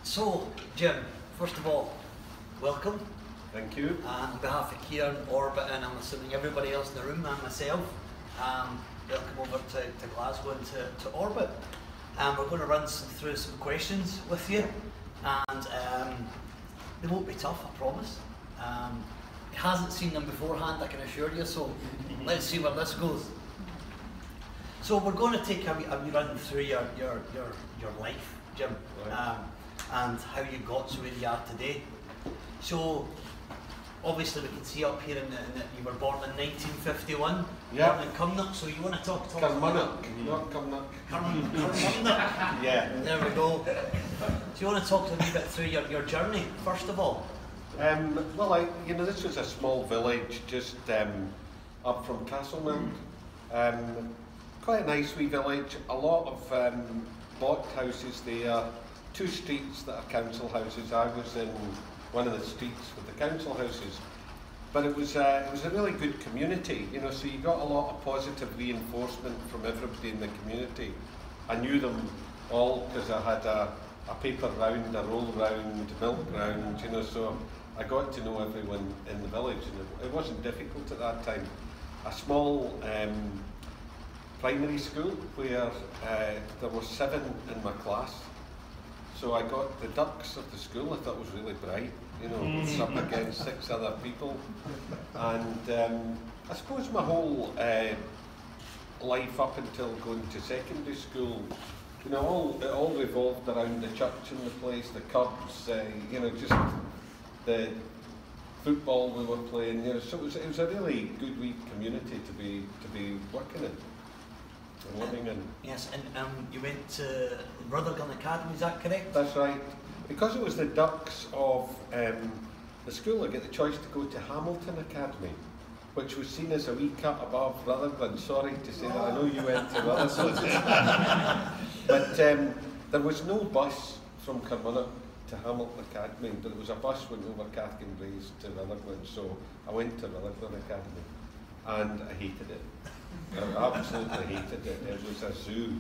So, Jim, first of all, welcome. Thank you. On behalf of Kieran, Orbit, and I'm assuming everybody else in the room and myself, welcome over to Glasgow and to Orbit. We're going to run through some questions with you, and they won't be tough, I promise. He hasn't seen them beforehand, I can assure you, so let's see where this goes. So we're going to take a wee run through your life, Jim, and how you got to where you are today. So obviously we can see up here in you were born in 1951, yeah. Born in Cumnock, so you want to talk Cumnock, not Cumnock. Cumnock. Yeah. There we go. So you want to talk to me a bit through your journey, first of all? Well, this was a small village just up from Castlemilk. Quite a nice wee village, a lot of blocked houses there, two streets that are council houses. I was in one of the streets with the council houses, but it was a really good community, so you got a lot of positive reinforcement from everybody in the community. I knew them all because I had a paper round, a roll round, milk round, so I got to know everyone in the village, and it wasn't difficult at that time. A small primary school where there were 7 in my class. So I got the ducks of the school. I thought it was really bright, up against 6 other people. And I suppose my whole life up until going to secondary school, it all revolved around the church in the place, the Cubs, just the football we were playing. So it was a really good wee community to be working in. Living in. Yes, and you went to Rutherglen Academy, is that correct? That's right. Because it was the ducks of the school, I get the choice to go to Hamilton Academy, which was seen as a wee cut above Rutherglen. Sorry to say that, I know you went to Rutherglen. But there was no bus from Carmunnock to Hamilton Academy, but there was a bus went over Cathkin Braes to Rutherglen, so I went to Rutherglen Academy, and I hated it. I absolutely hated it. It was a zoo.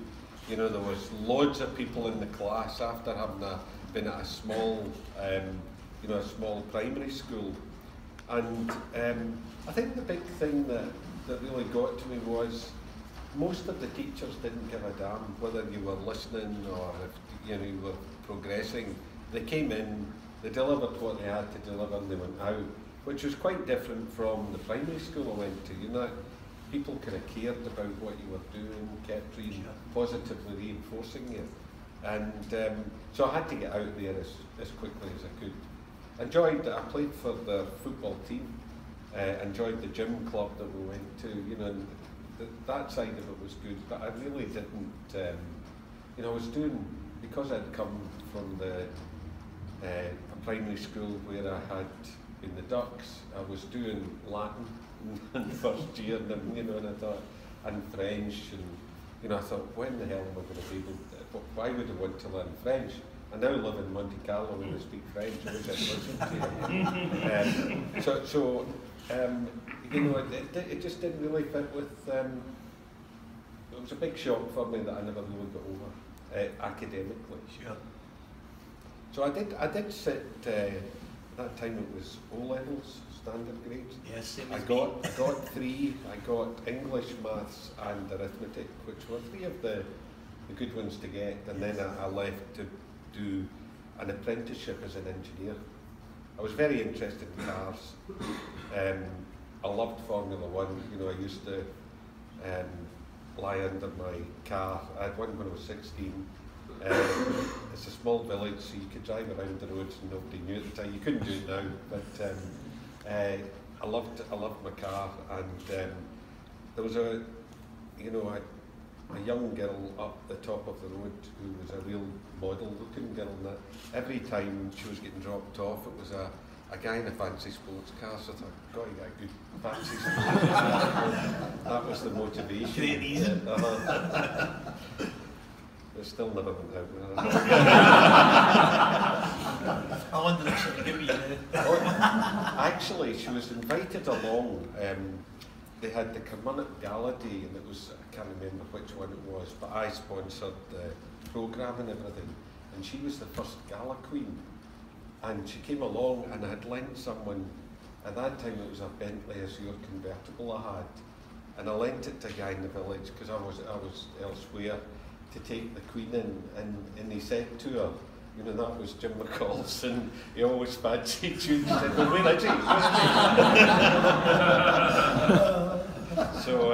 There was loads of people in the class after having been at a small, a small primary school. And I think the big thing that really got to me was most of the teachers didn't give a damn whether you were listening or if you were progressing. They came in, they delivered what they had to deliver, and they went out, which was quite different from the primary school I went to. People kind of cared about what you were doing, kept positively reinforcing you. And so I had to get out there as quickly as I could. I played for the football team, enjoyed the gym club that we went to, and that side of it was good, but I really didn't, I was doing, because I'd come from a primary school where I had been the Ducks, I was doing Latin in the first year, and and I thought, and French, and I thought, when the hell am I going to be able to, why would I want to learn French? I now live in Monte Carlo and I speak French, which I listen to. It just didn't really fit with, it was a big shock for me that I never really got over academically. Sure. So I did sit, at that time it was O-levels, standard grades. Yes, same I as got 3. I got English, maths and arithmetic, which were 3 of the good ones to get, and then I left to do an apprenticeship as an engineer. I was very interested in cars. I loved Formula 1. I used to lie under my car. I had one when I was 16. It's a small village, so you could drive around the roads and nobody knew at the time. You couldn't do it now, but I loved my car, and there was a young girl up the top of the road who was a real model-looking girl, and that every time she was getting dropped off, it was a guy in a fancy sports car, so I thought, God, you got a good fancy sports car. That was the motivation. Great reason. It still never went out. I wonder if she could give me Actually, she was invited along. They had the Carmunnock Gala Day, and it was, I can't remember which one it was, but I sponsored the programme and everything. and she was the first gala queen. And she came along, and I had lent someone, at that time it was a Bentley Azure convertible I had, and I lent it to a guy in the village because I was elsewhere, to take the Queen in, and he said to her, you know, that was Jim McColl's, and he always fancied you. He said, well, where is he? So,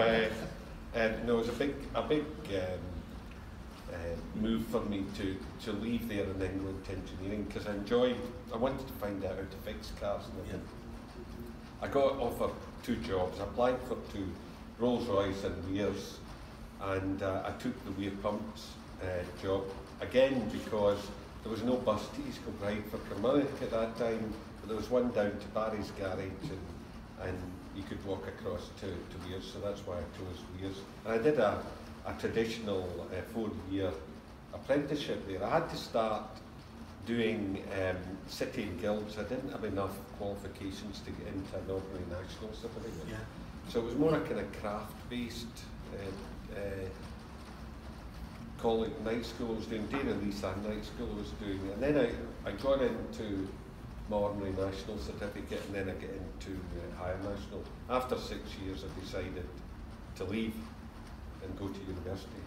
no, it was a big move for me to leave there in England to engineering, because I wanted to find out how to fix cars and everything. I got offered 2 jobs. I applied for 2, Rolls-Royce and Weir's, and I took the Weir Pumps job, again because there was no bus to East Kilbride for Kilmarnock at that time, but there was one down to Barry's garage, and you could walk across to Weir's, so that's why I chose Weir's. And I did a traditional 4-year apprenticeship there. I had to start doing city and guilds. I didn't have enough qualifications to get into an ordinary national certificate. Yeah. So it was more a kind of craft-based college, night school I was doing, day release and night school I was doing. And then I got into my ordinary national certificate, and then I get into higher national. After 6 years I decided to leave and go to university.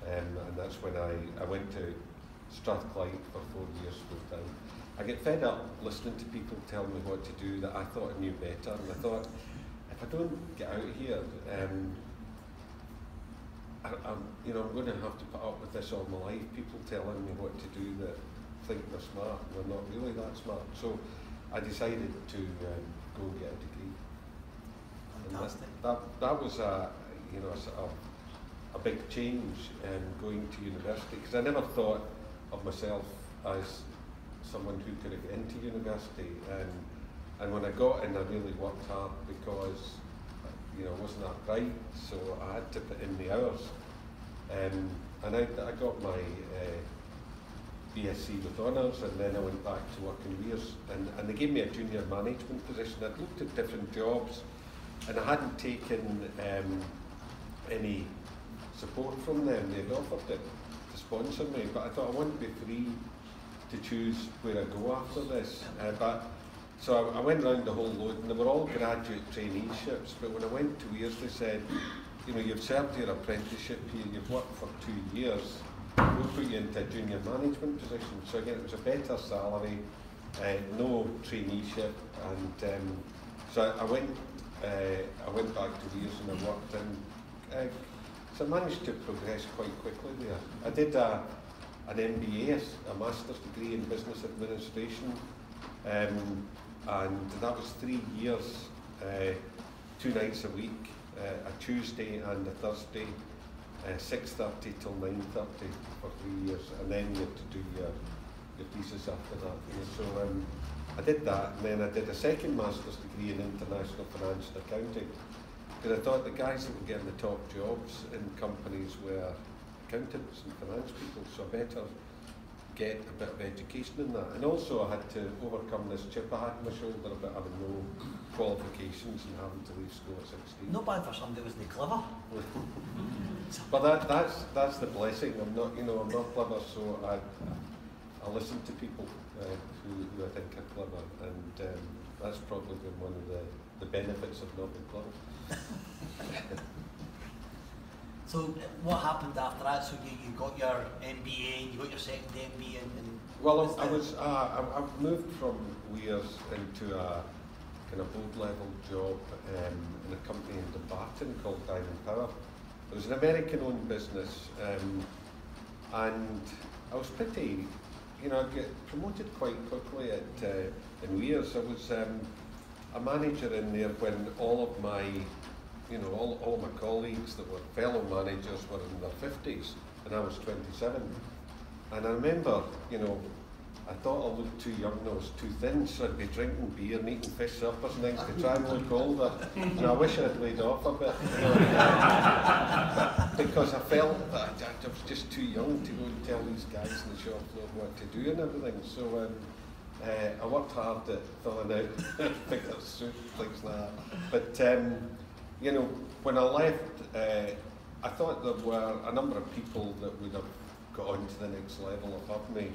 And that's when I went to Strathclyde for 4 years full time. I get fed up listening to people tell me what to do, that I thought I knew better, and I thought, if I don't get out of here, I'm going to have to put up with this all my life, people telling me what to do that think they're smart and they're not really that smart. So I decided to go and get a degree. Fantastic. And that was a big change going to university, because I never thought of myself as someone who could get into university, and when I got in I really worked hard, because I wasn't that bright, so I had to put in the hours, and I got my BSc with honours, and then I went back to work in Weir's, and they gave me a junior management position. I'd looked at different jobs, and I hadn't taken any support from them. They'd offered it to sponsor me, but I thought I want to be free to choose where I go after this. So I went around the whole load, and they were all graduate traineeships, but when I went to Weir's they said, you've served your apprenticeship here, you've worked for 2 years, we'll put you into a junior management position. So again, it was a better salary, no traineeship, and so I went back to Weir's and I worked, and so I managed to progress quite quickly there. I did an MBA, a master's degree in business administration, and that was 3 years, 2 nights a week, a Tuesday and a Thursday, 6:30 till 9:30 for 3 years, and then you had to do your thesis after that. So I did that, and then I did a second master's degree in international finance and accounting, because I thought the guys that were getting the top jobs in companies were accountants and finance people, so I better get a bit of education in that. And also I had to overcome this chip I had on my shoulder about having no qualifications and having to leave school at 16. Not bad for somebody who wasn't clever. But that's the blessing. I'm not clever, so I listen to people who I think are clever, and that's probably been one of the benefits of not being clever. So what happened after that? So you got your MBA, you got your second MBA, and well, I moved from Weir's into a kind of board level job in a company in Dumbarton called Diamond Power. It was an American-owned business, and I was pretty, I get promoted quite quickly in Weir's. I was a manager in there when all of my all my colleagues that were fellow managers were in their 50s, and I was 27. And I remember, I thought I looked too young, I was too thin, so I'd be drinking beer and eating fish suppers and things to try and look older. And I wish I'd laid off a bit, because I felt that I was just too young to go and tell these guys in the shop floor what to do and everything. So I worked hard at filling out figure suit, things like that. But when I left, I thought there were a number of people that would have got on to the next level above me,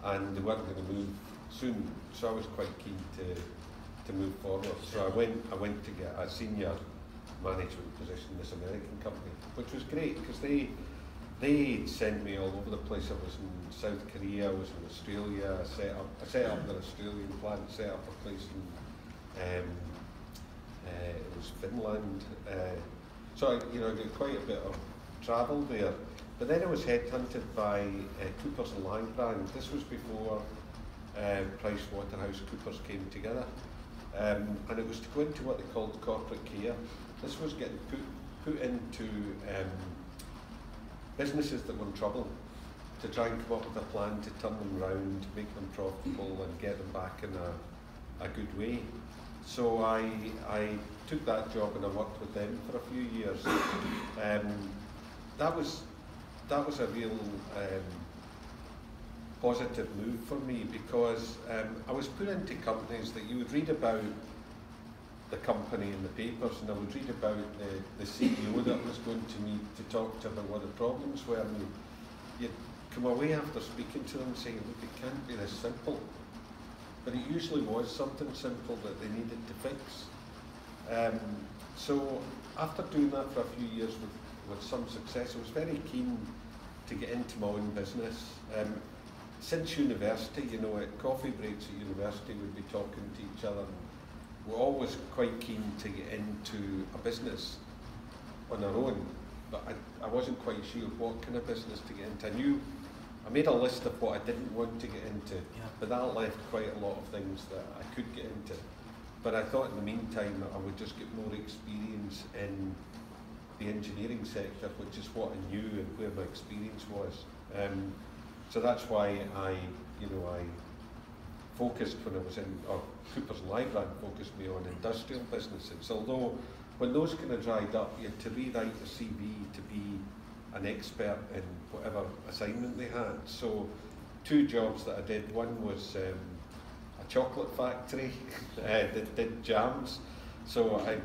and they weren't going to move soon, so I was quite keen to move forward. So I went to get a senior management position in this American company, which was great because they sent me all over the place. I was in South Korea, I was in Australia, I set up an Australian plant, set up a place in it was Finland. So I did quite a bit of travel there. But then I was headhunted by Coopers and Langbrand. This was before PricewaterhouseCoopers came together. And it was to go into what they called corporate care. This was getting put into businesses that were in trouble, to try and come up with a plan to turn them around, make them profitable and get them back in a good way. So I took that job and I worked with them for a few years. That was a real positive move for me, because I was put into companies that you would read about the company in the papers, and I would read about the CEO that I was going to meet to talk to about what the problems were, and you'd come away after speaking to them saying, look, it can't be this simple. But it usually was something simple that they needed to fix. So after doing that for a few years with some success, I was very keen to get into my own business. Since university, at coffee breaks at university, we'd be talking to each other. We're always quite keen to get into a business on our own, but I wasn't quite sure what kind of business to get into. I made a list of what I didn't want to get into, but that left quite a lot of things that I could get into. But I thought in the meantime that I would just get more experience in the engineering sector, which is what I knew and where my experience was. So that's why I focused when I was in, or Coopers and Lybrand focused me on industrial businesses. Although when those kind of dried up, you had to rewrite the CV to be an expert in whatever assignment they had. So 2 jobs that I did. One was a chocolate factory that did jams. So I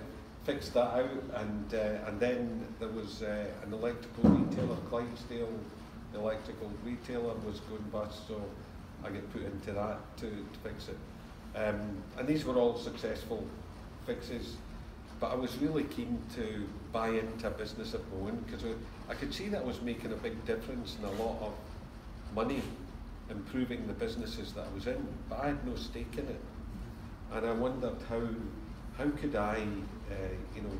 fixed that out, and then there was an electrical retailer, Clydesdale electrical retailer was going bust, so I get put into that to fix it. And these were all successful fixes, but I was really keen to buy into a business of my own, because I could see that I was making a big difference and a lot of money improving the businesses that I was in, but I had no stake in it. And I wondered how could I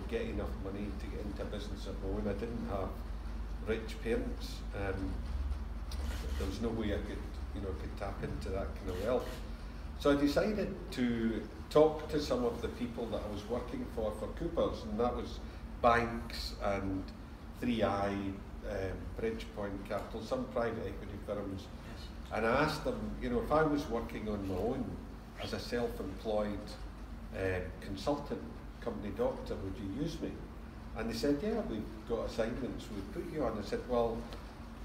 get enough money to get into a business of my own. I didn't have rich parents. There was no way I could tap into that kind of wealth. So I decided to talk to some of the people that I was working for Coopers, and that was banks and 3i, Bridgepoint Capital, some private equity firms. Yes. And I asked them, if I was working on my own as a self-employed consultant company doctor, would you use me? And they said, yeah, we've got assignments we'd put you on. I said, well,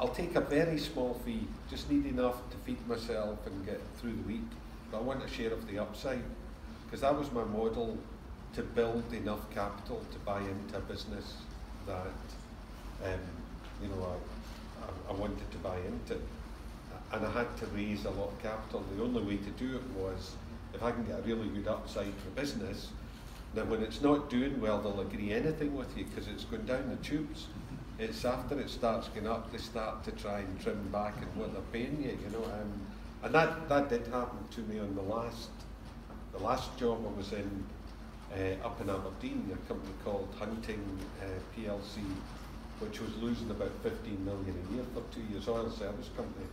I'll take a very small fee, just need enough to feed myself and get through the week, but I want a share of the upside, because that was my model to build enough capital to buy into a business that I wanted to buy into. And I had to raise a lot of capital. The only way to do it was if I can get a really good upside for business. Now when it's not doing well, they'll agree anything with you because it's going down the tubes. It's after it starts going up, they start to try and trim back and what they're paying you, and that did happen to me on the last job I was in up in Aberdeen, a company called Hunting PLC, which was losing about 15 million a year for 2 years, oil service company,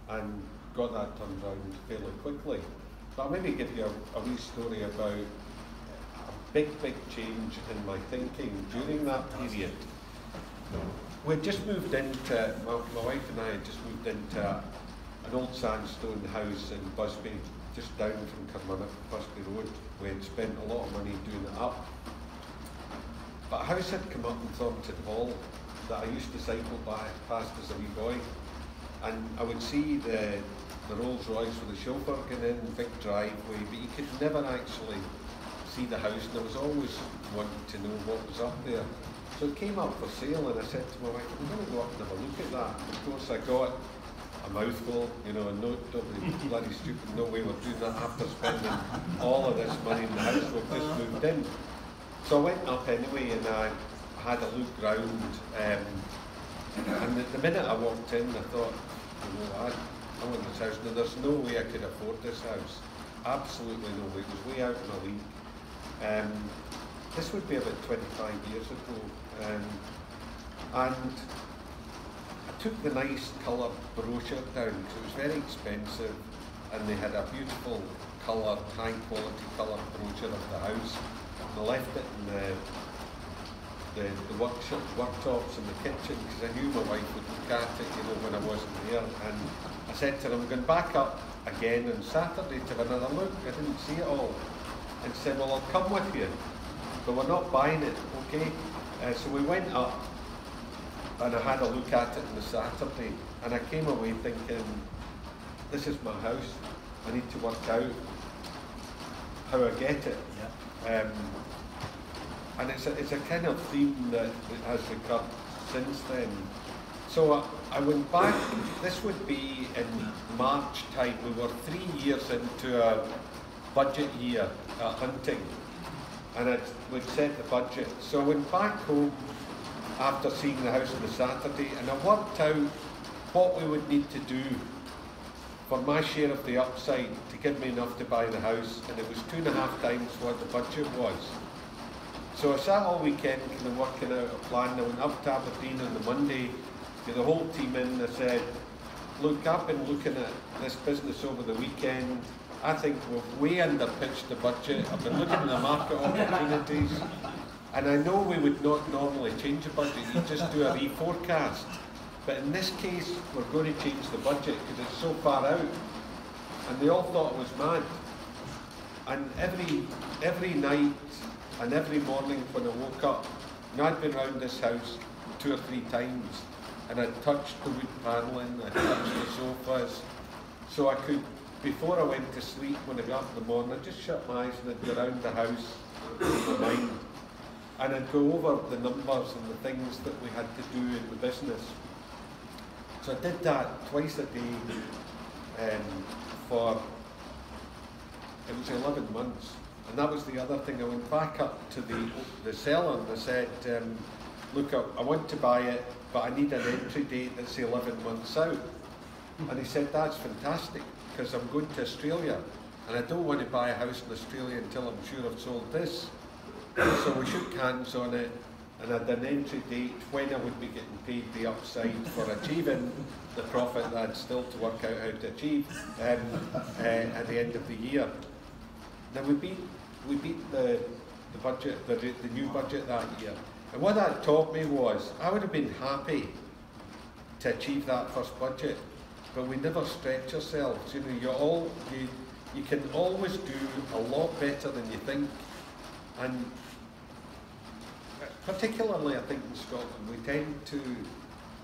and got that turned around fairly quickly. But I'll maybe give you a wee story about a big change in my thinking during that period. We'd just moved into, my wife and I had just moved into an old sandstone house in Busby, just down from Carmona, Busby Road. We had spent a lot of money doing it up. But a house had come up in Thornton Hall that I used to cycle past as a wee boy. And I would see the Rolls Royce with the chauffeur going in, big driveway, but you could never actually see the house. And I was always wanting to know what was up there. So it came up for sale, and I said to my wife, I'm going to go up and have a look at that. Of course, I got a mouthful, you know, and no, bloody stupid, no way we're doing that after spending all of this money in the house. We've just moved in. So I went up anyway, and I had a look round. And the minute I walked in, I thought, you know, I want this house. Now, there's no way I could afford this house. Absolutely no way. It was way out of my league. This would be about 25 years ago. And I took the nice colour brochure down because it was very expensive, and they had a beautiful colour, high quality colour brochure of the house. And I left it in the worktops in the kitchen because I knew my wife would look at it, you know, when I wasn't there. And I said to her, I'm going back up again on Saturday to have another look. I didn't see it all. And she said, well, I'll come with you, but we're not buying it, okay? So we went up, and I had a look at it on the Saturday, and I came away thinking, this is my house. I need to work out how I get it. Yeah. And it's a kind of theme that has recurred since then. So I went back, this would be in March time. We were 3 years into a budget year at hunting, and we'd set the budget. So I went back home after seeing the house on the Saturday, and I worked out what we would need to do for my share of the upside to give me enough to buy the house, and it was 2.5 times what the budget was. So I sat all weekend kind of working out a plan. I went up to Aberdeen on the Monday, got the whole team in. I said, look, I've been looking at this business over the weekend. I think we've way underpitched the budget. I've been looking at the market opportunities, and I know we would not normally change the budget. You just do a reforecast. But in this case, we're going to change the budget because it's so far out. And they all thought it was mad. And every night and every morning when I woke up, you know, I'd been around this house 2 or 3 times, and I'd touched the wood panelling, I'd touched the sofas, so I could, before I went to sleep, when I got up in the morning, I'd just shut my eyes and I'd go around the house in my mind, and I'd go over the numbers and the things that we had to do in the business. So I did that twice a day for, it was 11 months. And that was the other thing. I went back up to the seller and I said, look, I want to buy it, but I need an entry date that's 11 months out. And he said, that's fantastic, because I'm going to Australia, and I don't want to buy a house in Australia until I'm sure I've sold this. So we shook hands on it, and I had an entry date when I would be getting paid the upside for achieving the profit that I'd still to work out how to achieve at the end of the year. Now we beat the budget, the new budget that year. And what that taught me was, I would have been happy to achieve that first budget, but we never stretch ourselves. You know, you can always do a lot better than you think. And particularly, I think in Scotland, we tend to,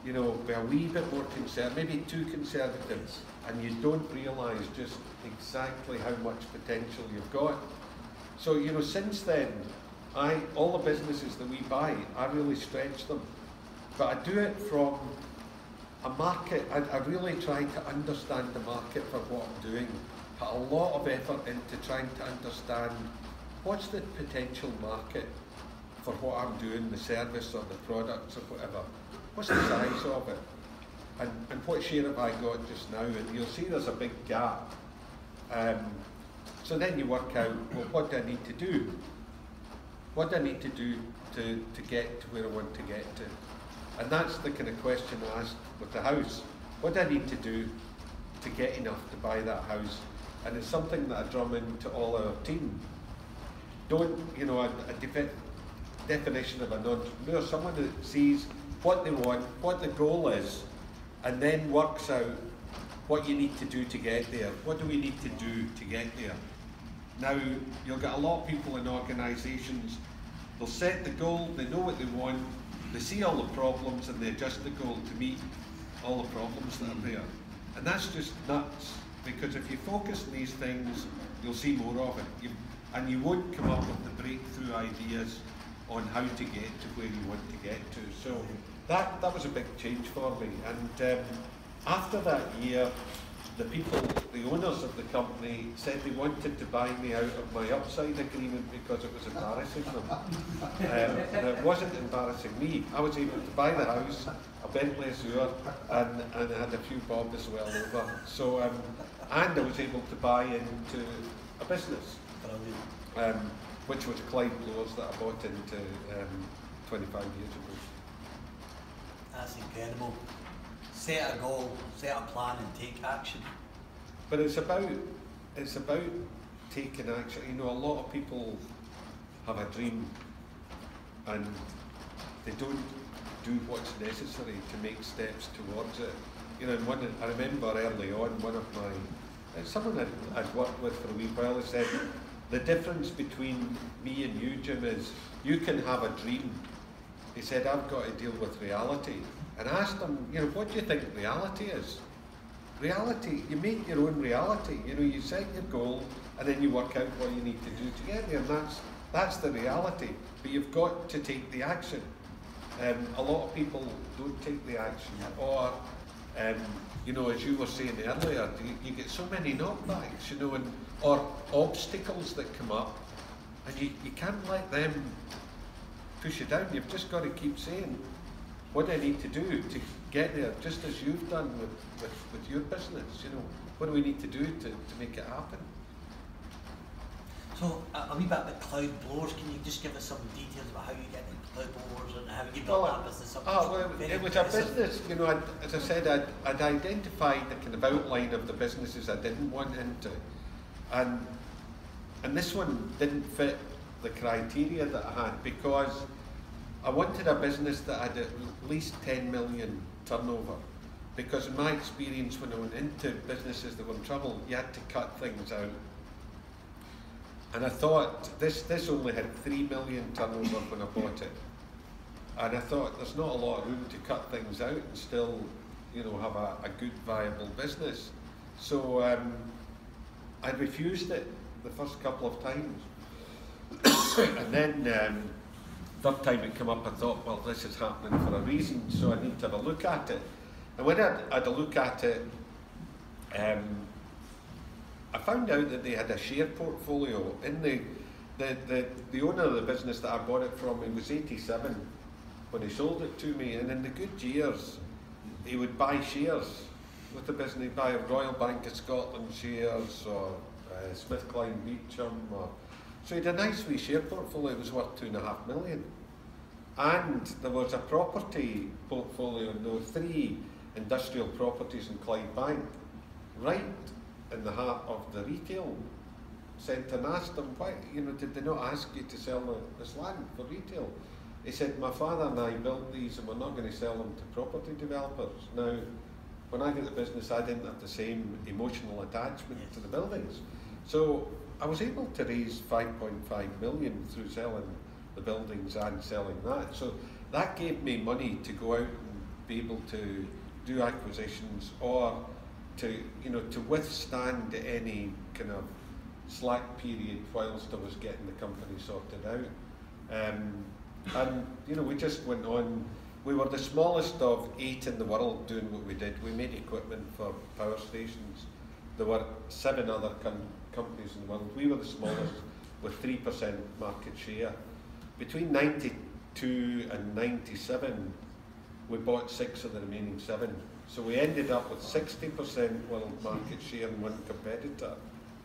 you know, be a wee bit more conservative, maybe too conservative, and you don't realise just exactly how much potential you've got. So, you know, since then, all the businesses that we buy, I really stretch them. But I do it from a market. I really try to understand the market for what I'm doing. Put a lot of effort into trying to understand what's the potential market for what I'm doing, the service or the products or whatever. What's the size of it? And what share have I got just now? And you'll see there's a big gap. So then you work out, well, what do I need to do? What do I need to do to get to where I want to get to? And that's the kind of question I asked with the house. What do I need to do to get enough to buy that house? And it's something that I drum into all our team. Don't, you know, a definition of an entrepreneur, someone that sees what they want, what the goal is, and then works out what you need to do to get there. What do we need to do to get there? Now, you'll get a lot of people in organisations, they'll set the goal, they know what they want, they see all the problems and they adjust the goal to meet all the problems that are there. And that's just nuts, because if you focus on these things, you'll see more of it. And you won't come up with the breakthrough ideas on how to get to where you want to get to. So that was a big change for me. And after that year, the owners of the company said they wanted to buy me out of my upside agreement because it was embarrassing them. And it wasn't embarrassing me. I was able to buy the house, a Bentley Azure, and I had a few bob as well over. So, and I was able to buy into a business, which was Clyde Blowers that I bought into 25 years ago. That's incredible. Set a goal, set a plan and take action. But it's about taking action. You know, a lot of people have a dream and they don't do what's necessary to make steps towards it. You know, I remember early on, someone I'd worked with for a wee while, he said, the difference between me and you, Jim, is you can have a dream. He said, I've got to deal with reality. And I asked him, you know, what do you think reality is? Reality, you make your own reality. You know, you set your goal and then you work out what you need to do to get there. And that's the reality. But you've got to take the action. A lot of people don't take the action. Or, you know, as you were saying earlier, you get so many knockbacks, you know, or obstacles that come up, and you can't let them push you down. You've just got to keep saying, what do I need to do to get there, just as you've done with your business, you know. What do we need to do to make it happen? So, a wee bit about Cloud Blowers, can you just give us some details about how you get into Cloud Blowers and how you built that business up? It was a business, you know, as I said, I'd identified the kind of outline of the businesses I didn't want into. And this one didn't fit the criteria that I had, because I wanted a business that had at least 10 million turnover, because in my experience when I went into businesses that were in trouble, you had to cut things out. And I thought, this only had 3 million turnover when I bought it. And I thought, there's not a lot of room to cut things out and still, you know, have a good, viable business. So I refused it the first couple of times. And then third time it came up, I thought, well, this is happening for a reason, so I need to have a look at it. And when I had a look at it, I found out that they had a share portfolio. In the owner of the business that I bought it from, he was 87 when he sold it to me, and in the good years, he would buy shares with the business. He'd buy Royal Bank of Scotland shares, or SmithKline Beecham, so he had a nice wee share portfolio. It was worth 2.5 million. And there was a property portfolio, and there were 3 industrial properties in Clydebank, right in the heart of the retail centre. And asked him, why, you know, did they not ask you to sell this land for retail? He said, my father and I built these and we're not going to sell them to property developers. Now, when I got the business, I didn't have the same emotional attachment to the buildings. So I was able to raise 5.5 million through selling the buildings and selling that. So that gave me money to go out and be able to do acquisitions, or to, you know, to withstand any kind of slack period whilst I was getting the company sorted out. And you know, we just went on. We were the smallest of 8 in the world doing what we did. We made equipment for power stations. There were 7 other companies in the world. We were the smallest with 3% market share. Between 92 and 97, we bought 6 of the remaining 7. So we ended up with 60% world market share and 1 competitor.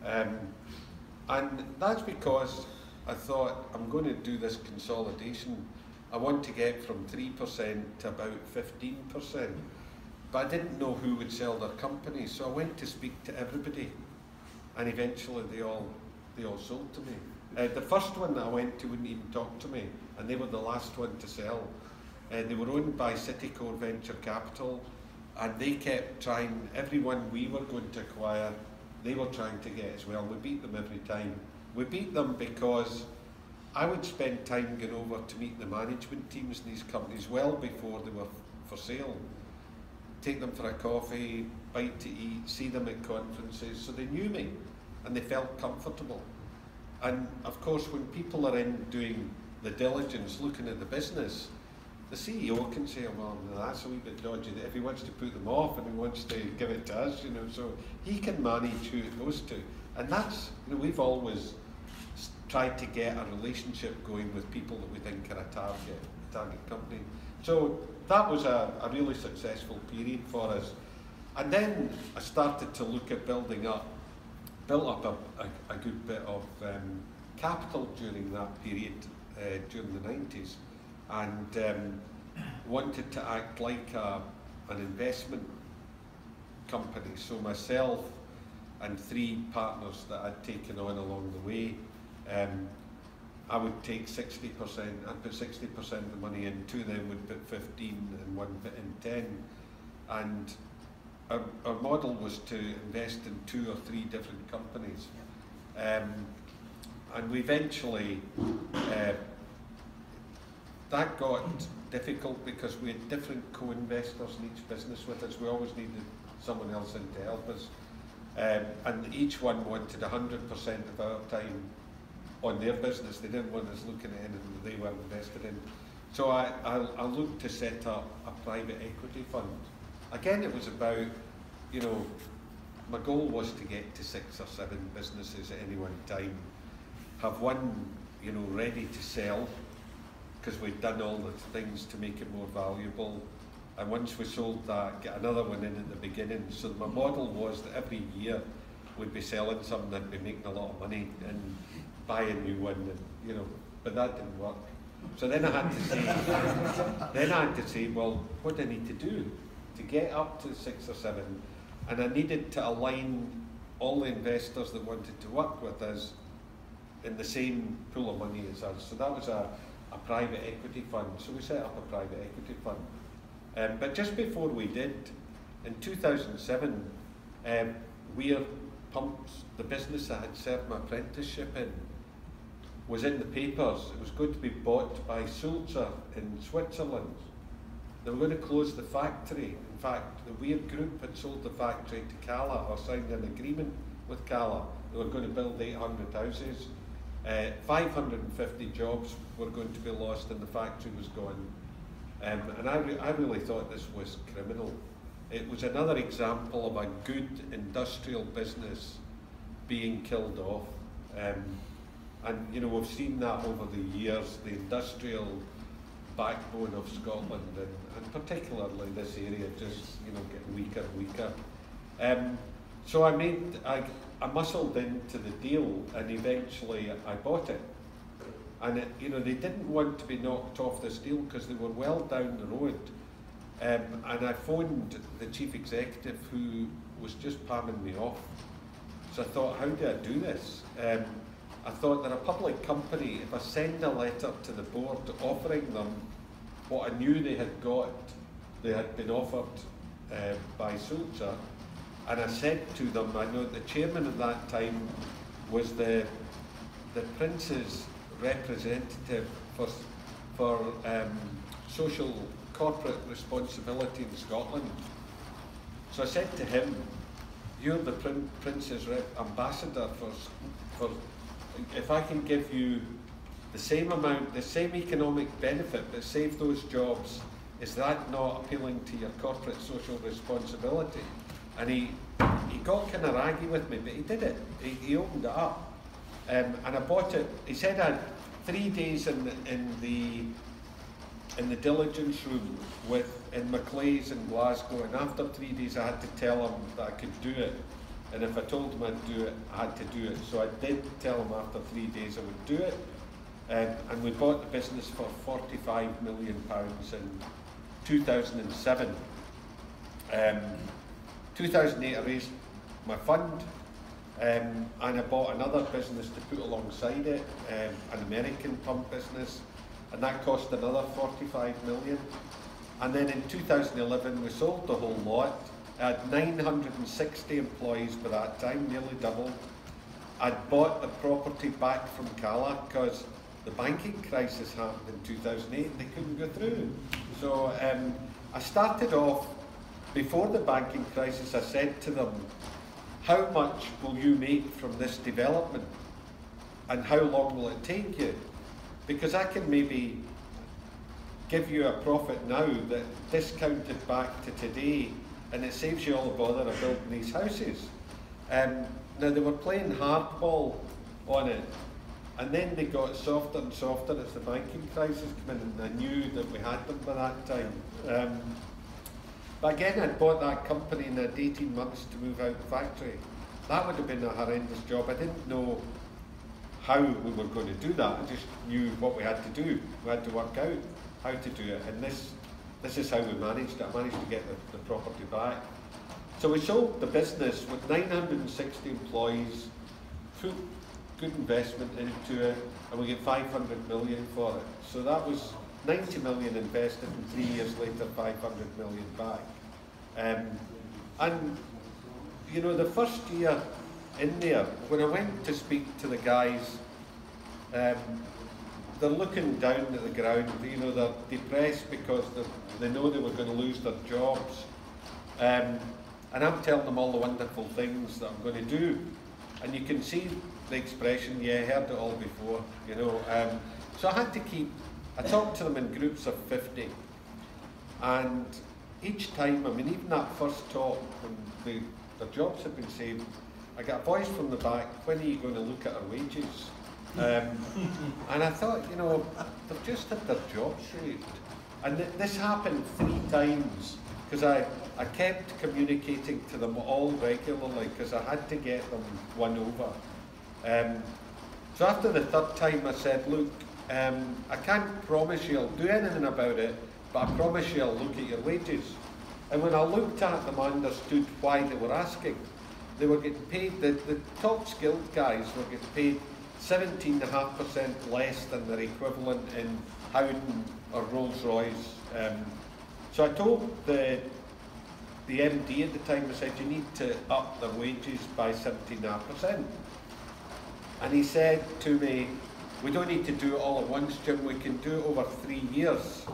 And that's because I thought, I'm going to do this consolidation. I want to get from 3% to about 15%. But I didn't know who would sell their company, so I went to speak to everybody. And eventually they all sold to me. The first one that I went to wouldn't even talk to me, and they were the last one to sell. They were owned by Citicore Venture Capital, and they kept trying, everyone we were going to acquire, they were trying to get as well. We beat them every time. We beat them because I would spend time going over to meet the management teams in these companies well before they were for sale. Take them for a coffee, bite to eat, see them at conferences, so they knew me and they felt comfortable. And of course, when people are in doing the diligence, looking at the business, the CEO can say, well, no, that's a wee bit dodgy. If he wants to put them off and he wants to give it to us, you know, so he can manage who it goes to. And that's, you know, we've always tried to get a relationship going with people that we think are a target company. So that was a really successful period for us. And then I started to look at built up a good bit of capital during that period, during the 90s, and wanted to act like an investment company. So myself and 3 partners that I'd taken on along the way, I would take 60%, I'd put 60% of the money in, 2 of them would put 15 and 1 put in 10. And our model was to invest in 2 or 3 different companies. And we eventually, that got difficult because we had different co-investors in each business with us. We always needed someone else in to help us. And each one wanted 100% of our time on their business. They didn't want us looking at anything that they weren't invested in. So I looked to set up a private equity fund. Again, it was about, you know, my goal was to get to 6 or 7 businesses at any one time, have one, you know, ready to sell, because we'd done all the things to make it more valuable. And once we sold that, get another one in at the beginning. So my model was that every year we'd be selling something and be making a lot of money and buy a new one, and, you know, but that didn't work. So then I had to say, well, what do I need to do to get up to 6 or 7? And I needed to align all the investors that wanted to work with us in the same pool of money as us. So that was a private equity fund. So we set up a private equity fund. But just before we did, in 2007, Weir Pumps, the business I had served my apprenticeship in, was in the papers. It was going to be bought by Sulzer in Switzerland. They were going to close the factory. In fact, the Weir Group had sold the factory to Cala, or signed an agreement with Cala. They were going to build 800 houses. 550 jobs were going to be lost and the factory was gone. And I really thought this was criminal. It was another example of a good industrial business being killed off. And you know, we've seen that over the years, the industrial backbone of Scotland, and particularly this area, just, you know, getting weaker and weaker. So I muscled into the deal, and eventually I bought it. And you know, they didn't want to be knocked off this deal because they were well down the road. And I phoned the chief executive, who was just palming me off. So I thought, how do I do this? I thought, they're a public company. If I send a letter to the board offering them what I knew they had got, they had been offered by Sulzer, and I said to them, I know the chairman at that time was the Prince's representative for social corporate responsibility in Scotland. So I said to him, you're the Prince's ambassador for, if I can give you the same amount, the same economic benefit, but save those jobs, is that not appealing to your corporate social responsibility? And he got kind of raggy with me, but he did it. He opened it up, and I bought it. He said I had 3 days in the diligence room in Maclay's in Glasgow, and after 3 days I had to tell him that I could do it. And if I told him I'd do it, I had to do it. So I did tell him after 3 days I would do it. And we bought the business for £45 million in 2007. 2008 I raised my fund, and I bought another business to put alongside it, an American pump business, and that cost another £45 million. And then in 2011 we sold the whole lot. I had 960 employees by that time, nearly doubled. I'd bought the property back from Cala because the banking crisis happened in 2008 and they couldn't go through. So I started off, before the banking crisis, I said to them, how much will you make from this development and how long will it take you? because I can maybe give you a profit now that discounted back to today, and it saves you all the bother of building these houses. Now they were playing hardball on it, and then they got softer and softer as the banking crisis came in, and I knew that we had them by that time. But again, I'd bought that company and had 18 months to move out the factory. That would have been a horrendous job. I didn't know how we were going to do that. I just knew what we had to do. We had to work out how to do it, and this is how we managed it. I managed to get the property back. So we sold the business with 960 employees, put good investment into it, and we get 500 million for it. So that was 90 million invested, and 3 years later 500 million back. And you know, the first year in there, when I went to speak to the guys, they're looking down at the ground. You know, they're depressed because they know they were going to lose their jobs. And I'm telling them all the wonderful things that I'm going to do. And you can see the expression, yeah, I heard it all before, you know. So I talked to them in groups of 50. And each time, I mean, even that first talk, when their jobs had been saved, I got a voice from the back, when are you going to look at our wages? And I thought, you know, they've just had their jobs saved. And this happened 3 times, because I kept communicating to them all regularly, because I had to get them won over. So after the 3rd time I said, look, I can't promise you I'll do anything about it, but I promise you I'll look at your wages. And when I looked at them, I understood why they were asking. They were getting paid, the top skilled guys were getting paid 17.5% less than their equivalent in Howden or Rolls-Royce. So I told the MD at the time, I said, you need to up their wages by 17.5%. And he said to me, we don't need to do it all at once, Jim, we can do it over 3 years.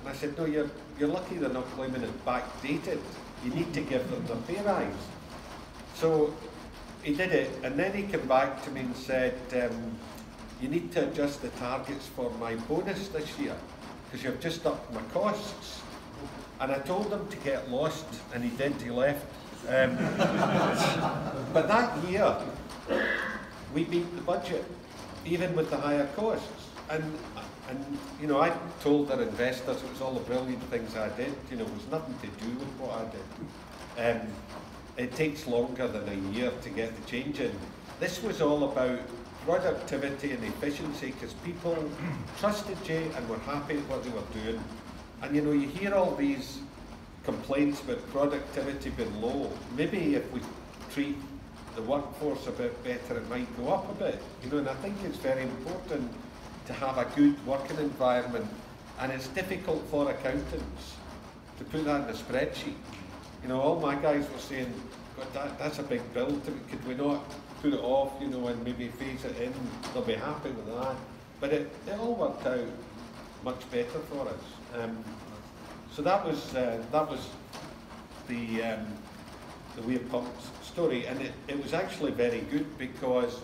And I said, no, you're lucky they're not claiming it backdated. You need to give them their pay rise. So he did it, and then he came back to me and said, you need to adjust the targets for my bonus this year, because you've just upped my costs. And I told him to get lost, and he did, he left. But that year, we beat the budget, even with the higher costs. And you know, I told their investors it was all the brilliant things I did, you know, it was nothing to do with what I did. It takes longer than a year to get the change in. This was all about productivity and efficiency, because people trusted you and were happy with what they were doing. And you know, you hear all these complaints about productivity being low. Maybe if we treat the workforce a bit better, it might go up a bit. You know, and I think it's very important to have a good working environment. And it's difficult for accountants to put that in a spreadsheet. You know, all my guys were saying, God, that's a big bill, could we not put it off, you know, and maybe phase it in, they'll be happy with that. But it all worked out much better for us. So that was the Weir Pumps story, and it was actually very good, because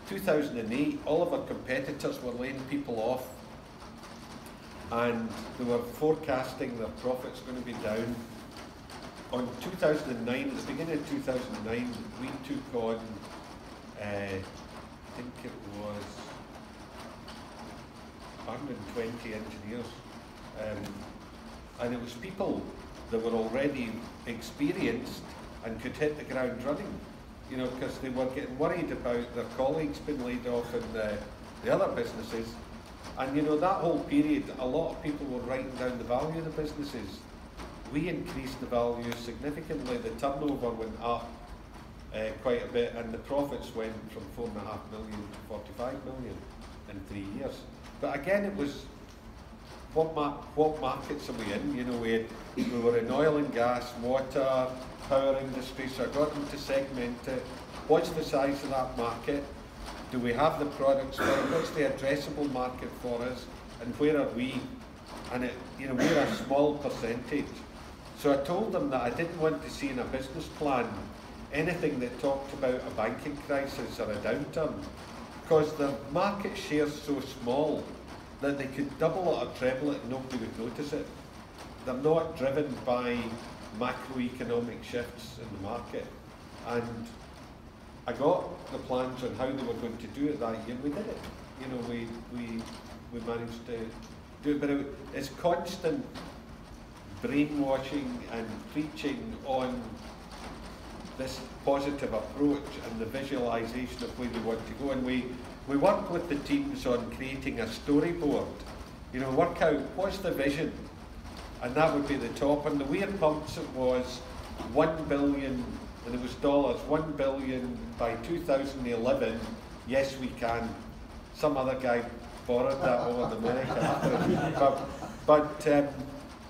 2008, all of our competitors were laying people off, and they were forecasting their profits going to be down. On 2009, at the beginning of 2009, we took on, I think it was 120 engineers, and it was people that were already experienced and could hit the ground running, you know, because they were getting worried about their colleagues being laid off in the other businesses. And you know, that whole period, a lot of people were writing down the value of the businesses. We increased the value significantly. The turnover went up quite a bit, and the profits went from 4.5 million to 45 million in 3 years. But again, it was what markets are we in? You know, we were in oil and gas, water, power industry. So I got them to segment it. What's the size of that market? Do we have the products for it? What's the addressable market for us? And where are we? And you know, we're a small percentage. So I told them that I didn't want to see in a business plan anything that talked about a banking crisis or a downturn, because the market share's so small that they could double it or treble it and nobody would notice it. They're not driven by macroeconomic shifts in the market. And I got the plans on how they were going to do it that year, and we did it. You know, we managed to do it, but it's constant brainwashing and preaching on this positive approach and the visualisation of where we want to go. And we work with the teams on creating a storyboard. You know, work out what's the vision, and that would be the top. And the weird pumps it was 1 billion, and it was dollars, 1 billion by 2011. Yes, we can. Some other guy borrowed that over the America. But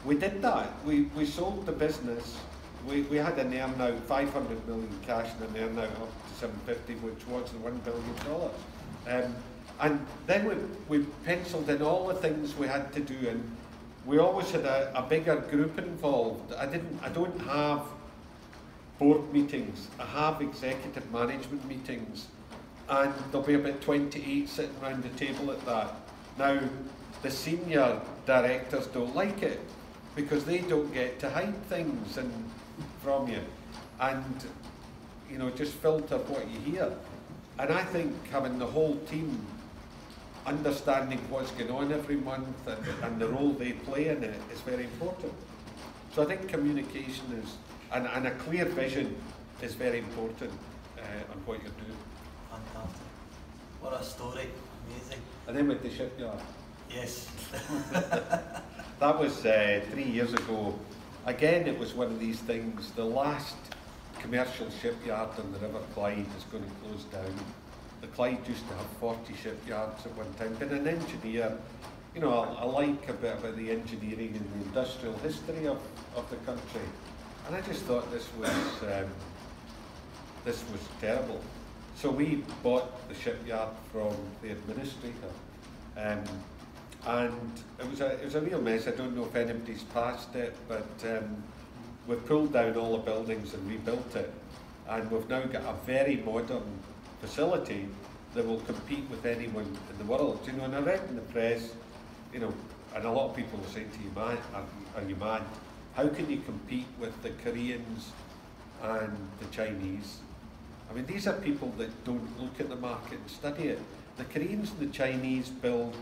we did that. We sold the business. We had an earn out, 500 million cash and an earn out up to 750, which was the $1 billion. And then we penciled in all the things we had to do, and we always had a bigger group involved. I don't have board meetings. I have executive management meetings, and there'll be about 28 sitting around the table at that. Now, the senior directors don't like it because they don't get to hide things from you, and you know, just filter what you hear. And I think having the whole team understanding what's going on every month and the role they play in it is very important. So I think communication is, and a clear vision is very important on what you're doing. Fantastic. What a story. Amazing. And then with the shipyard. Yes. That was 3 years ago. Again, it was one of these things. The last commercial shipyard on the River Clyde is going to close down. The Clyde used to have 40 shipyards at one time. Being an engineer, you know, I like a bit about the engineering and the industrial history of the country. And I just thought this was terrible. So we bought the shipyard from the administrator. And it was a real mess. I don't know if anybody's passed it, but we've pulled down all the buildings and rebuilt it, and we've now got a very modern facility that will compete with anyone in the world. You know, and I read in the press, you know, and a lot of people will say to you, "Man, are you mad? How can you compete with the Koreans and the Chinese?" I mean, these are people that don't look at the market and study it. The Koreans and the Chinese build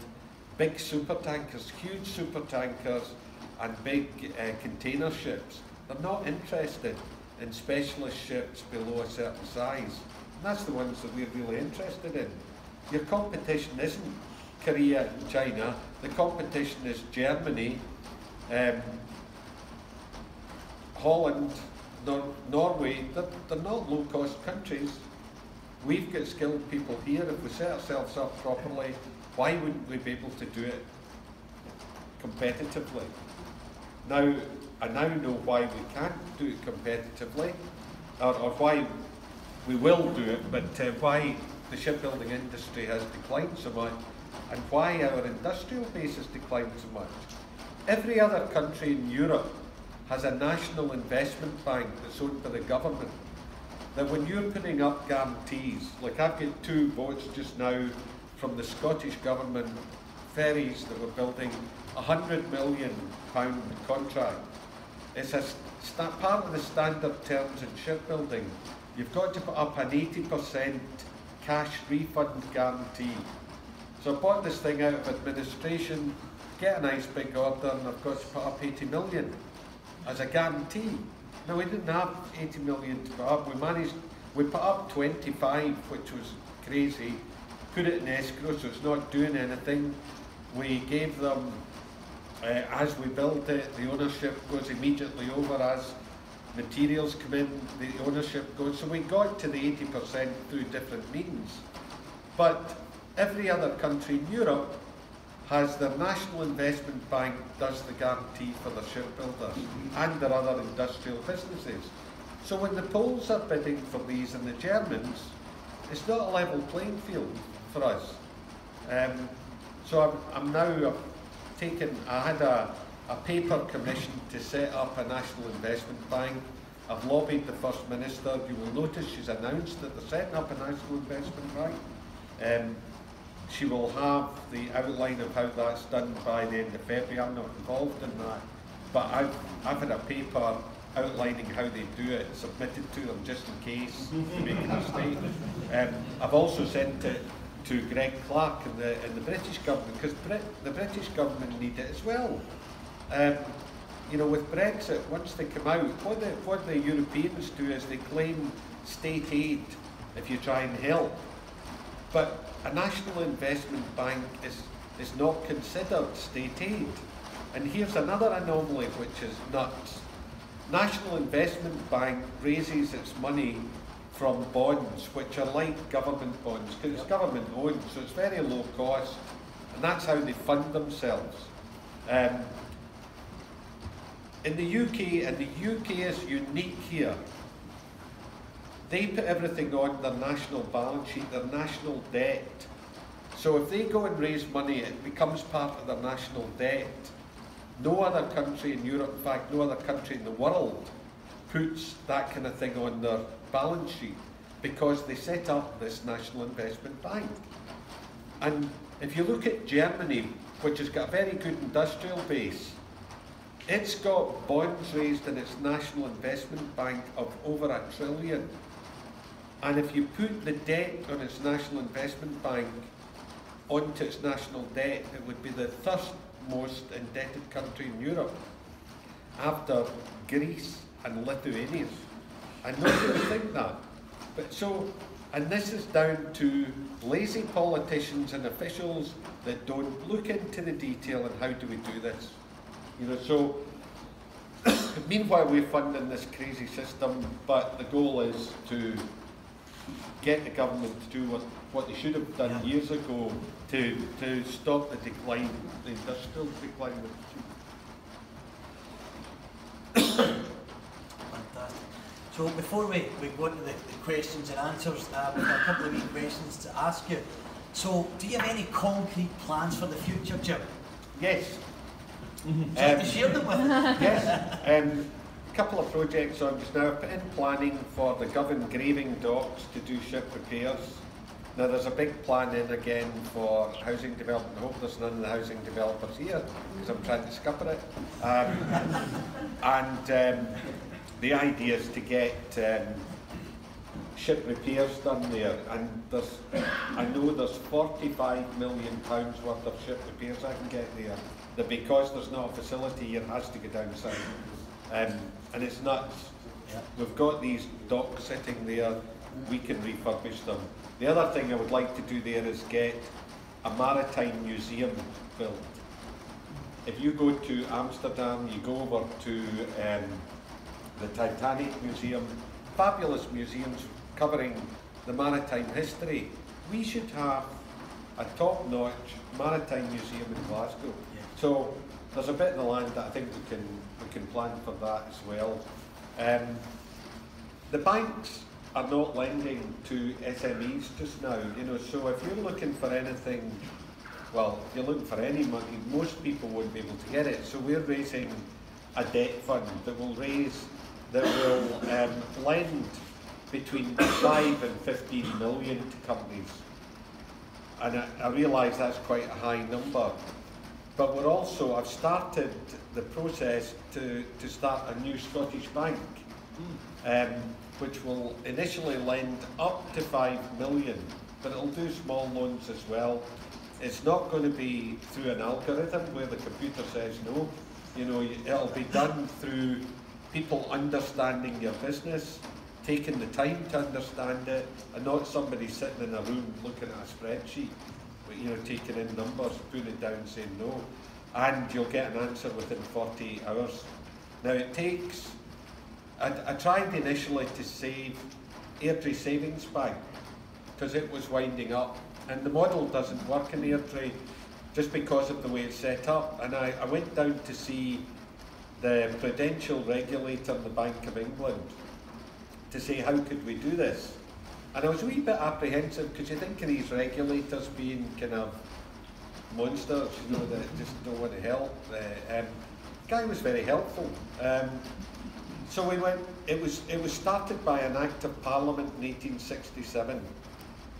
big super tankers, huge super tankers, and big container ships. They're not interested in specialist ships below a certain size. And that's the ones that we're really interested in. Your competition isn't Korea and China. The competition is Germany, Holland, Norway. They're not low-cost countries. We've got skilled people here. If we set ourselves up properly, why wouldn't we be able to do it competitively? Now, I now know why we can't do it competitively, or why we will do it, but why the shipbuilding industry has declined so much, and why our industrial base has declined so much. Every other country in Europe has a national investment bank that's owned by the government. That when you're putting up guarantees, like I've got 2 boats just now from the Scottish Government, ferries that we're building, £100 million contract. It's part of the standard terms in shipbuilding. You've got to put up an 80% cash refund guarantee. So I bought this thing out of administration, get a nice big order, and I've got to put up 80 million as a guarantee. Now, we didn't have 80 million to put up. We put up 25, which was crazy. Put it in escrow, so it's not doing anything. We gave them, as we built it, the ownership goes immediately over as materials come in, the ownership goes. So we got to the 80% through different means. But every other country in Europe has their national investment bank does the guarantee for the shipbuilders and their other industrial businesses. So when the Poles are bidding for these and the Germans, it's not a level playing field for us. So I'm now I had a paper commission to set up a national investment bank. I've lobbied the First Minister. You will notice she's announced that they're setting up a national investment bank. She will have the outline of how that's done by the end of February. I'm not involved in that, but I've had a paper outlining how they do it submitted to them just in case they make a mistake. I've also sent it to Greg Clark in the British government, because the British government need it as well. You know, with Brexit, once they come out, what the Europeans do is they claim state aid if you try and help. But a national investment bank is not considered state aid. And here's another anomaly which is nuts. National Investment Bank raises its money from bonds, which are like government bonds, because it's government owned, so it's very low cost, and that's how they fund themselves. In the UK, and the UK is unique here, they put everything on their national balance sheet, their national debt. So if they go and raise money, it becomes part of their national debt. No other country in Europe, in fact, no other country in the world puts that kind of thing on their balance sheet, because they set up this National Investment Bank. And if you look at Germany, which has got a very good industrial base, it's got bonds raised in its National Investment Bank of over $1 trillion. And if you put the debt on its National Investment Bank onto its national debt, it would be the third most indebted country in Europe, after Greece and Lithuania. And nobody would think that. But so, and this is down to lazy politicians and officials that don't look into the detail and how do we do this. You know, so meanwhile we're funding this crazy system, but the goal is to get the government to do what they should have done years ago to stop the decline, the industrial decline. Fantastic. So before we go into the questions and answers, we've got a couple of wee questions to ask you. So do you have any concrete plans for the future, Jim? Yes. To share them with us? Yes. A couple of projects on just now. I've put in planning for the Gov engraving docks to do ship repairs. Now there's a big plan in again for housing development. I hope there's none of the housing developers here, because I'm trying to scupper it. The idea is to get ship repairs done there, and I know there's £45 million worth of ship repairs I can get there, that because there's not a facility here, has to go down south. And it's nuts. We've got these docks sitting there, we can refurbish them. The other thing I would like to do there is get a maritime museum built. If you go to Amsterdam, you go over to the Titanic Museum, fabulous museums covering the maritime history. We should have a top-notch maritime museum in Glasgow. So there's a bit of the land that I think we can plan for that as well. The banks are not lending to SMEs just now, you know, so if you're looking for anything, well, if you're looking for any money, most people won't be able to get it. So we're raising a debt fund that will lend between 5 and 15 million to companies. And I realise that's quite a high number. But we're also, I've started the process to start a new Scottish bank, which will initially lend up to 5 million, but it'll do small loans as well. It's not going to be through an algorithm where the computer says no. You know, it'll be done through people understanding your business, taking the time to understand it, and not somebody sitting in a room looking at a spreadsheet, but, you know, taking in numbers, putting it down, saying no, and you'll get an answer within 48 hours. Now it takes, I tried initially to save Airdrie Savings Bank because it was winding up, and the model doesn't work in Airdrie just because of the way it's set up. And I went down to see the prudential regulator in the Bank of England to say how could we do this. And I was a wee bit apprehensive because you think of these regulators being kind of monsters, you know, that just don't want to help. The guy was very helpful. So we went, it was started by an Act of Parliament in 1867.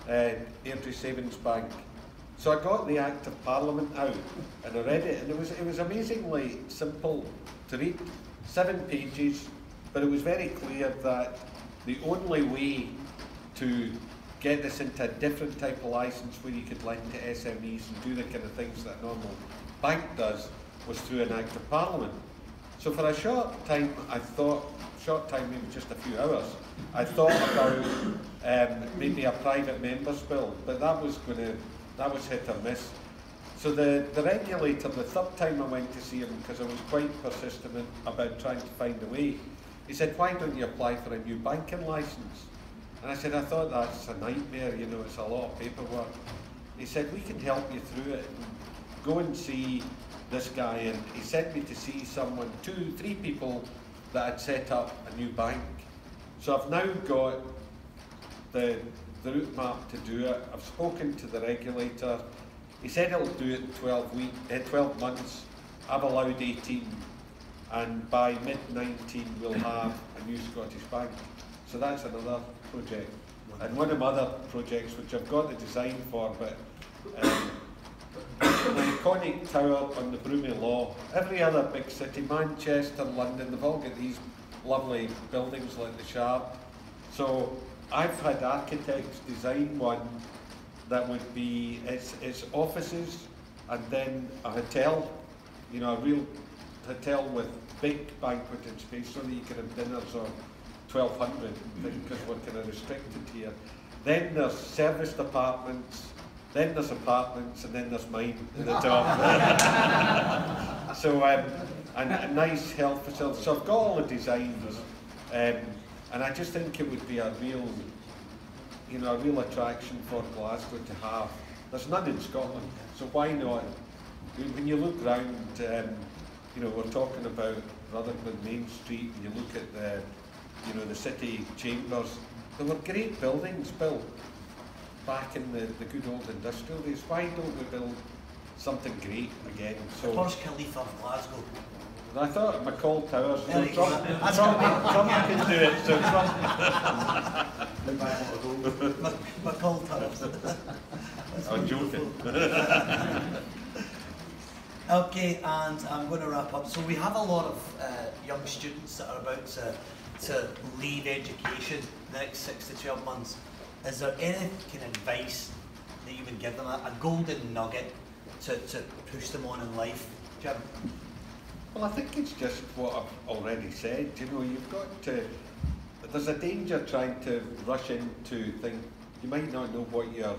Airdrie Savings Bank. So I got the Act of Parliament out and I read it, and it was amazingly simple to read, 7 pages, but it was very clear that the only way to get this into a different type of licence where you could lend to SMEs and do the kind of things that a normal bank does was through an Act of Parliament. So for a short time, maybe just a few hours, I thought about maybe a private member's bill, but that was hit or miss. So the regulator, the third time I went to see him, because I was quite persistent about trying to find a way, he said, why don't you apply for a new banking licence? And I said, I thought that's a nightmare, you know, it's a lot of paperwork. He said, we can help you through it. Go and see this guy, and he sent me to see someone, 2, 3 people that had set up a new bank. So I've now got the route map to do it. I've spoken to the regulator. He said he'll do it in 12 months. I've allowed 18, and by mid-19 we'll have a new Scottish bank. So that's another project. And one of my other projects, which I've got the design for, but the iconic tower on the Broomy Law. Every other big city, Manchester, London, they've all got these lovely buildings like the Shard. So I've had architects design one that would be its offices and then a hotel, you know, a real hotel with big banqueting space so that you can have dinners of 1,200 because we're kind of restricted here. Then there's serviced apartments, then there's apartments, and then there's mine in the top. So, and a nice health facility. So I've got all the designs, and I just think it would be a real, you know, a real attraction for Glasgow to have. There's none in Scotland, so why not? When you look round, you know, we're talking about Rutherglen Main Street, and you look at the, you know, the city chambers. There were great buildings built back in the good old industrial days. Why don't we build something great again? So Burj Khalifa of Glasgow. I thought McColl Towers. There you go. Trump can do it. So Trump. McColl Towers. I'm joking. Okay, and I'm going to wrap up. So we have a lot of young students that are about to leave education the next 6 to 12 months. Is there any kind of advice that you would give them, a golden nugget to push them on in life, Jim? Well, I think it's just what I've already said. You know, you've got to. There's a danger trying to rush into things. You might not know what your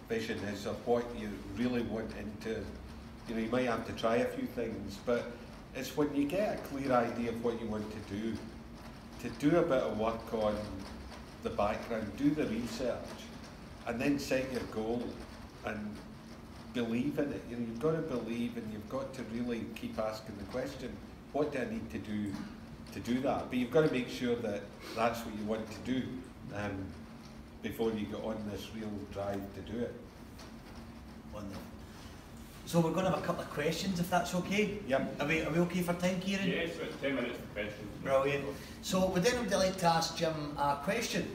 vision is or what you really want into. You know, you might have to try a few things, but it's when you get a clear idea of what you want to do a bit of work on the background, do the research, and then set your goal and believe in it. You know, you've got to believe, and you've got to really keep asking the question, what do I need to do that? But you've got to make sure that that's what you want to do before you get on this real drive to do it. Wonderful. So we're going to have a couple of questions, if that's okay? Yep. Are we okay for time, Kieran? Yes, so it's 10 minutes for questions. Brilliant. So would anybody like to ask Jim a question?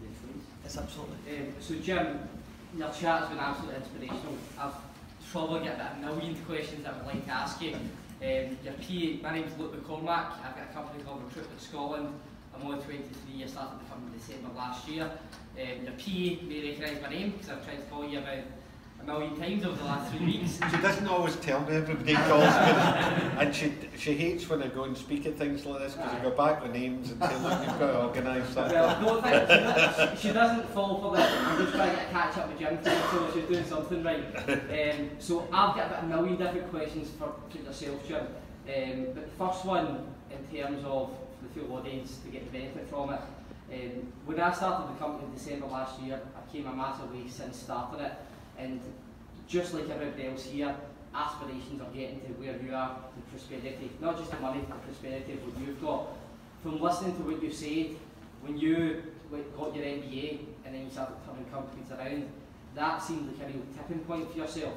Yes, please. Yes, absolutely. So Jim, your chat has been absolutely inspirational. I've probably got about 1 million questions that I would like to ask you. Your PA, my name's Luke McCormack. I've got a company called Recruitment Scotland. I'm only 23, I started the company in December last year. Your PA may recognise my name because I've tried to call you about 1 million times over the last 3 weeks. She doesn't always tell me everybody calls me, and she hates when I go and speak at things like this because I go back with names and say, look, you've got to organise something. Well, no, thanks. She doesn't fall for this. I'm just trying to get a catch up with Jim today, so she's doing something right. So I've got about 1 million different questions for yourself, Jim. But the first one, in terms of the full audience to get the benefit from it. When I started the company in December last year, I came a massive way since starting it. And just like everybody else here, aspirations are getting to where you are, the prosperity, not just the money, the prosperity of what you've got. From listening to what you said, when you got your MBA and then you started turning companies around, that seemed like a real tipping point for yourself.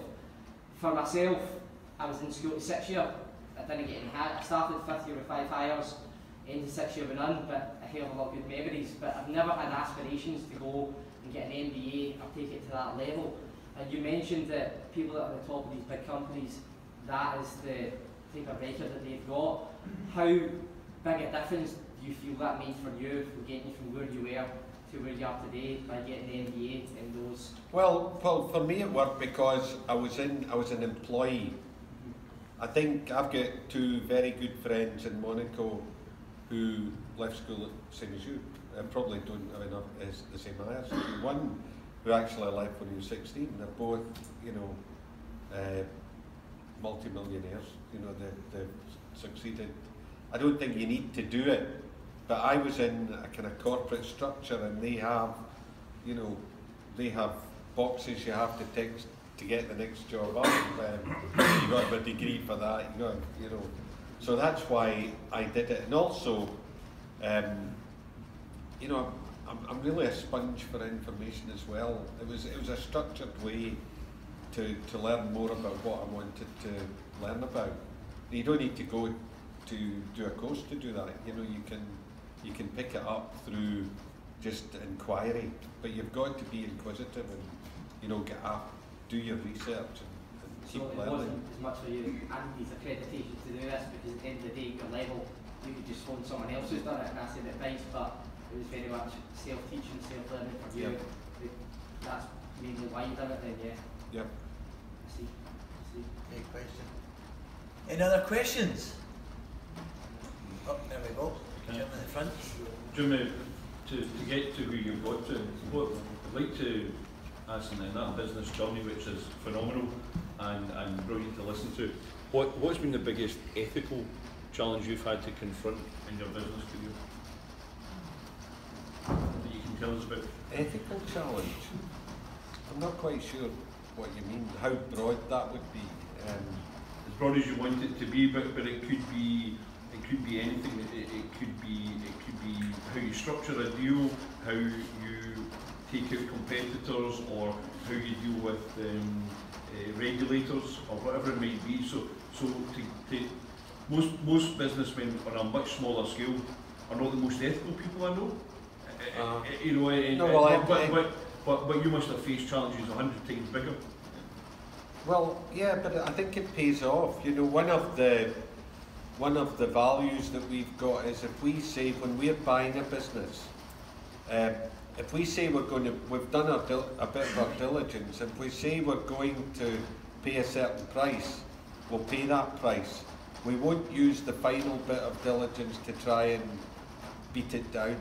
For myself, I was in school at 6 year, I didn't get any hire. I started 5th year with 5 hires, end of 6 year with none, but a hell of a lot of good memories. But I've never had aspirations to go and get an MBA or take it to that level. And you mentioned that people that are at the top of these big companies, that is the type of record that they've got. How big a difference do you feel that made for you, for getting you from where you were to where you are today by getting an MBA in those? Well, for me it worked because I was an employee. I think I've got two very good friends in Monaco who left school the same as you. Probably don't have enough as the same as one who actually left when he was 16. They're both, you know, multi-millionaires. You know, they've succeeded. I don't think you need to do it, but I was in a kind of corporate structure, and they have, you know, they have boxes you have to tick to get the next job up. You got a degree for that. You got, you know, so that's why I did it. And also, you know, I'm really a sponge for information as well. It was a structured way to learn more about what I wanted to learn about. You don't need to go to do a course to do that. You know, you can pick it up through just inquiry, but you've got to be inquisitive and, you know, get up, do your research and keep learning. So it wasn't as much for you and these accreditations to do this, because at the end of the day, your level, you could just phone someone else who's done it and ask them advice, but it was very much self-teaching, self-learning for you. Yep. That's mainly why you've done it then, yeah? Yep. I see. Great question. Any other questions? Oh, there we go. Jim in the front. Jim, to get to who you've got to, what I'd like to ask, in that business journey, which is phenomenal and brilliant to listen to, what's been the biggest ethical challenge you've had to confront in your business career that you can tell us about? Ethical challenge? I'm not quite sure what you mean, how broad that would be. As broad as you want it to be, but it could be anything. It could be how you structure a deal, how you take out competitors, or how you deal with regulators, or whatever it might be. So most businessmen on a much smaller scale are not the most ethical people I know. You know, but you must have faced challenges 100 times bigger. Well, yeah, but I think it pays off. You know, one of the values that we've got is, if we say, when we're buying a business, if we say we've done a bit of our diligence, if we say we're going to pay a certain price, we'll pay that price. We won't use the final bit of diligence to try and beat it down.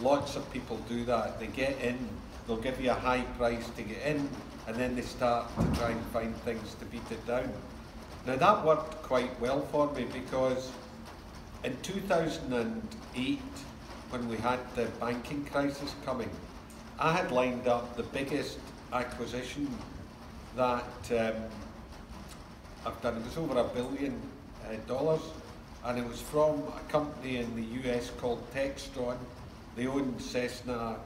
Lots of people do that. They get in, they'll give you a high price to get in, and then they start to try and find things to beat it down. Now that worked quite well for me, because in 2008, when we had the banking crisis coming, I had lined up the biggest acquisition that I've done. It was over $1 billion, and it was from a company in the US called Textron. They owned Cessna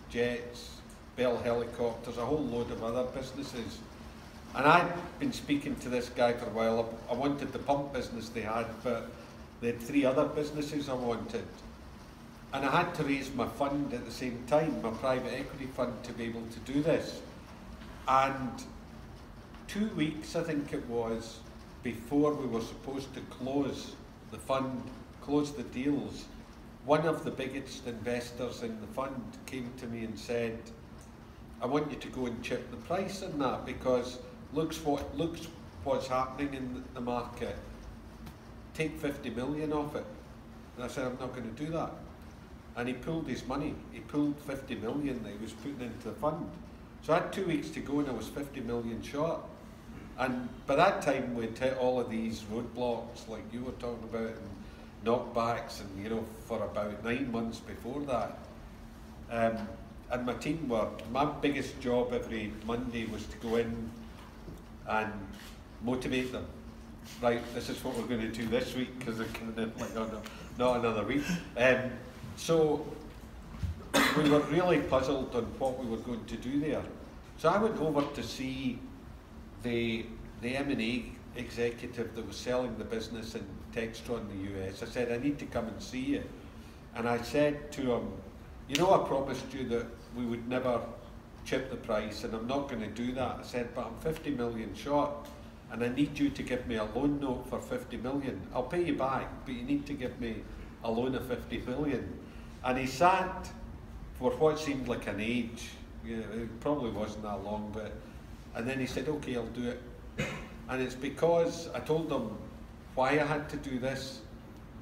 jets, Bell helicopters, a whole load of other businesses. And I'd been speaking to this guy for a while. I wanted the pump business they had, but they had 3 other businesses I wanted. And I had to raise my fund at the same time, my private equity fund, to be able to do this. And 2 weeks, I think it was, before we were supposed to close the fund, close the deals, one of the biggest investors in the fund came to me and said, I want you to go and chip the price on that, because looks what's happening in the market. Take 50 million off it. And I said, I'm not going to do that. And he pulled his money. He pulled 50 million that he was putting into the fund. So I had 2 weeks to go, and I was 50 million short. And by that time, we'd hit all of these roadblocks like you were talking about, and knockbacks, and, you know, for about 9 months before that. And my team my biggest job every Monday was to go in and motivate them. Right, this is what we're going to do this week, because they're coming in like, oh, no, not another week. So we were really puzzled on what we were going to do there. So I went over to see the M&A executive that was selling the business in Textron in the US. I said, I need to come and see you. And I said to him, you know, I promised you that we would never chip the price, and I'm not going to do that. I said, but I'm 50 million short, and I need you to give me a loan note for 50 million. I'll pay you back, but you need to give me a loan of 50 million. And he sat for what seemed like an age. You know, it probably wasn't that long, but, and then he said, okay, I'll do it. And it's because I told him why I had to do this,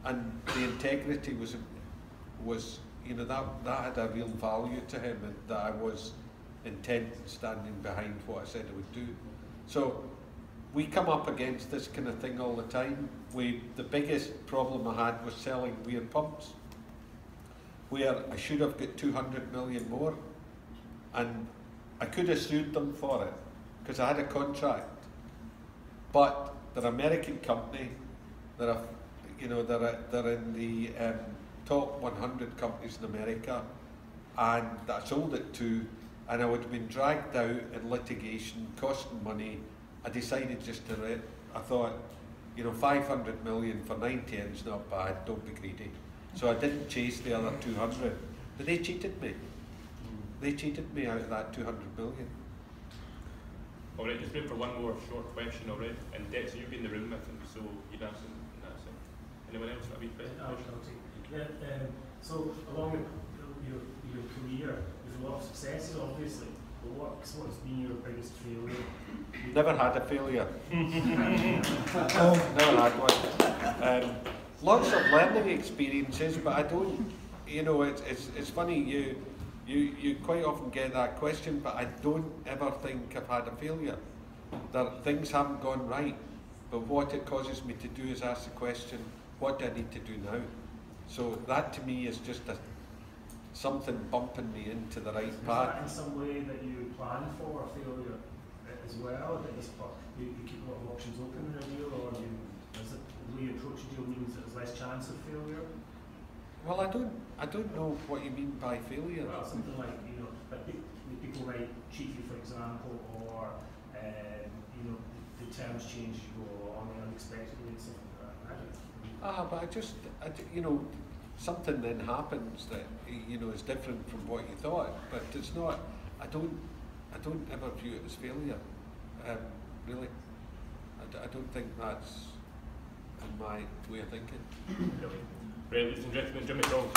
and the integrity was you know, that had a real value to him, and that I was intent in standing behind what I said I would do. So we come up against this kind of thing all the time. The biggest problem I had was selling weir pumps, where I should have got 200 million more, and I could have sued them for it because I had a contract. But they're an American company. They're in the top 100 companies in America, and I sold it to, and I would have been dragged out in litigation, costing money. I decided just to I thought, you know, 500 million for 90 is not bad, don't be greedy. So I didn't chase the other 200, but they cheated me. They cheated me out of that 200 million. All right, just room for one more short question, all right? And Dex, you've been in the room with him, so you'd answer that. Anyone else got a wee question? Yeah, so along your career, there's a lot of successes, obviously. But what's been your biggest failure? Never had a failure. Never had one. Lots of learning experiences, but I don't. You know, it's funny. You quite often get that question, but I don't ever think I've had a failure. Things haven't gone right, but what it causes me to do is ask the question, what do I need to do now? So that to me is just something bumping me into the right path. Is that in some way that you plan for failure as well? That you keep a lot of options open in a deal, or is it the way you approach a deal means that there's less chance of failure? Well, I don't know what you mean by failure. Well, something like, you know, that people might cheat you, for example, or you know, the terms change, you go along unexpectedly and stuff like that. I don't know. But you know, something then happens that, you know, is different from what you thought. But it's not. I don't ever view it as failure. Really, I don't think that's in my way of thinking. Right, ladies and gentlemen, Jim McColl.